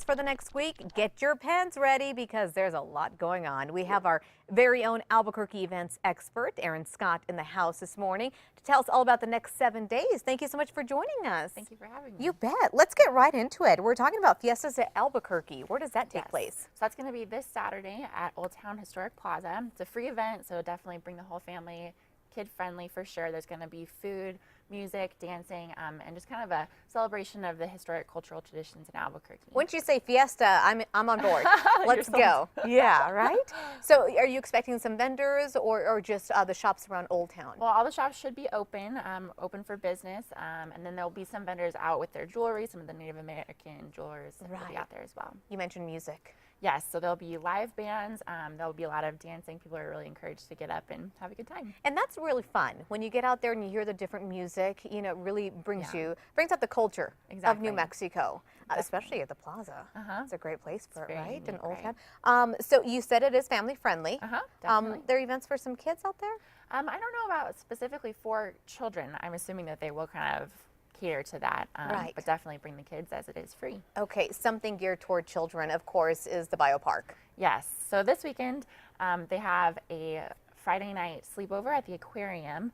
events for the next week. Get your pens ready because there's a lot going on. We have our very own Albuquerque events expert, Erin Scott, in the house this morning to tell us all about the next 7 days. Thank you so much for joining us. Thank you for having me. You bet. Let's get right into it. We're talking about Fiestas at Albuquerque. Where does that take place? So that's going to be this Saturday at Old Town Historic Plaza. It's a free event, so definitely bring the whole family. Kid-friendly for sure. There's going to be food, music, dancing, and just kind of a celebration of the historic cultural traditions in Albuquerque. Once you say fiesta, I'm on board. Let's go. Yeah, right? So are you expecting some vendors or just the shops around Old Town? Well, all the shops should be open, open for business, and then there'll be some vendors out with their jewelry. Some of the Native American jewelers will be out there as well. You mentioned music. Yes, so there'll be live bands, there'll be a lot of dancing. People are really encouraged to get up and have a good time. And that's really fun. When you get out there and you hear the different music, you know, it really brings out the culture of New Mexico, especially at the plaza. It's a great place for it, right? In Old Town. So you said it is family friendly. There are events for some kids out there? I don't know about specifically for children. I'm assuming that they will kind of cater to that, but definitely bring the kids as it is free. Okay, something geared toward children, of course, is the biopark. Yes, so this weekend they have a Friday night sleepover at the aquarium,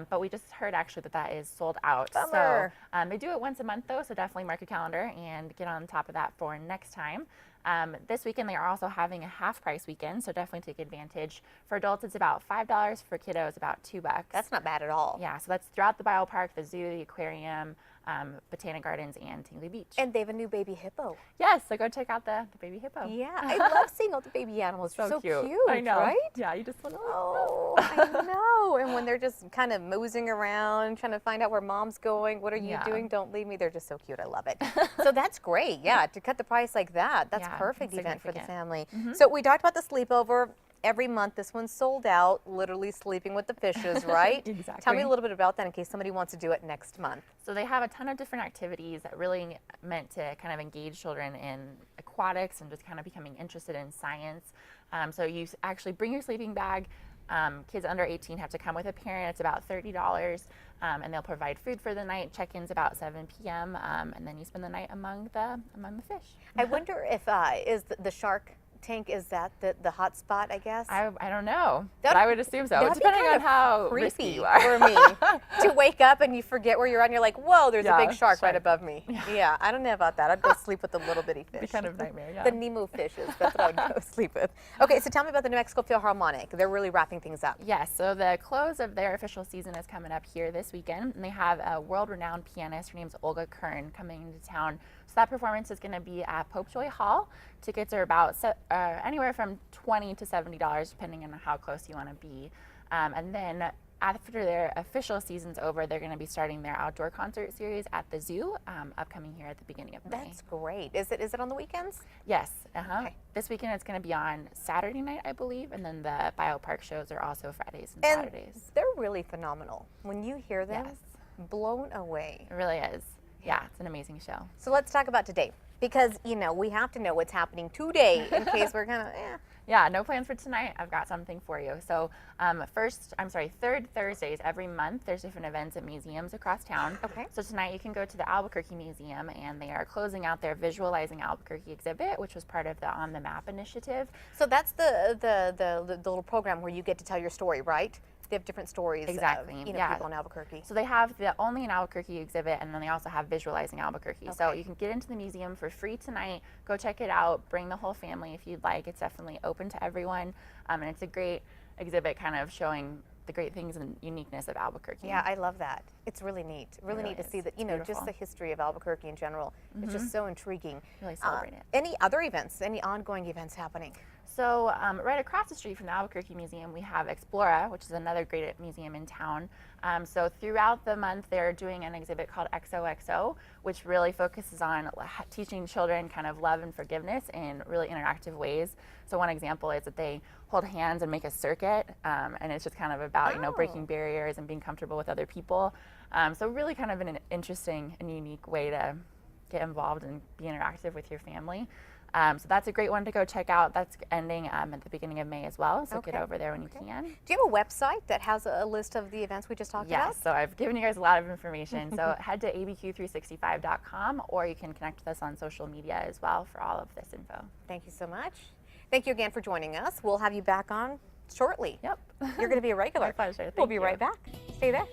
but we just heard actually that is sold out. Bummer. So they do it once a month though, so definitely mark your calendar and get on top of that for next time. This weekend they are also having a half price weekend, so definitely take advantage. For adults it's about $5, for kiddos about $2. That's not bad at all. Yeah, so that's throughout the biopark, the zoo, the aquarium, Botanic Gardens, and Tingley Beach. And they have a new baby hippo. Yes, so go check out the baby hippo. Yeah, I love seeing all the baby animals. So cute. I know. Right? Yeah, you just want to. Oh, I know. And when they're just kind of moseying around, trying to find out where mom's going, what are you doing? Don't leave me. They're just so cute. I love it. So that's great. Yeah, to cut the price like that, that's perfect event for the family. So we talked about the sleepover. Every month, this one's sold out, literally sleeping with the fishes, right? Exactly. Tell me a little bit about that in case somebody wants to do it next month. So they have a ton of different activities that really meant to kind of engage children in aquatics and just kind of becoming interested in science. So you actually bring your sleeping bag. Kids under 18 have to come with a parent. It's about $30, and they'll provide food for the night. Check-in's about 7 p.m., and then you spend the night among the fish. I wonder if is the shark tank, is that the hot spot, I guess? I don't know, but I would assume so, depending on how risky you are. For me to wake up and you forget where you're at and you're like, whoa, there's a big shark right above me. Yeah, I don't know about that. I'd go sleep with the little bitty fish. Be kind of nightmare, yeah. The Nemo fishes, that's what I would go sleep with. Okay, so tell me about the New Mexico Philharmonic. They're really wrapping things up. Yes, so the close of their official season is coming up here this weekend, and they have a world-renowned pianist. Her name's Olga Kern coming into town. So that performance is going to be at Popejoy Hall. Tickets are about anywhere from $20 to $70, depending on how close you want to be. And then after their official season's over, they're going to be starting their outdoor concert series at the zoo, upcoming here at the beginning of May. That's great. Is it on the weekends? Yes. Okay. This weekend it's going to be on Saturday night, I believe, and then the biopark shows are also Fridays and Saturdays. They're really phenomenal. When you hear them, blown away. It really is. Yeah, it's an amazing show. So let's talk about today, because, you know, we have to know what's happening today in case we're kind of, Yeah, no plans for tonight. I've got something for you. So third Thursdays every month, there's different events at museums across town. Okay. So tonight you can go to the Albuquerque Museum, and they are closing out their Visualizing Albuquerque exhibit, which was part of the On the Map initiative. So that's the little program where you get to tell your story, right? They have different stories of people in Albuquerque. So they have the Only in Albuquerque exhibit, and then they also have Visualizing Albuquerque. Okay. So you can get into the museum for free tonight. Go check it out. Bring the whole family if you'd like. It's definitely open to everyone, and it's a great exhibit kind of showing the great things and uniqueness of Albuquerque. Yeah, I love that. It's really neat. Really neat to see that, you know, just the history of Albuquerque in general. It's just so intriguing. Really celebrate it. Any other events, any ongoing events happening? So right across the street from the Albuquerque Museum, we have Explora, which is another great museum in town. So throughout the month, they're doing an exhibit called XOXO, which really focuses on teaching children kind of love and forgiveness in really interactive ways. So one example is that they hold hands and make a circuit, and it's just kind of about, you know, breaking barriers and being comfortable with other people. So really kind of an interesting and unique way to get involved and be interactive with your family. So that's a great one to go check out. That's ending at the beginning of May as well, so get over there when you can. Do you have a website that has a list of the events we just talked about? Yes, so I've given you guys a lot of information. So head to abq365.com, or you can connect with us on social media as well for all of this info. Thank you so much. Thank you again for joining us. We'll have you back on shortly. Yep. You're going to be a regular. My pleasure. We'll be right back. Stay there.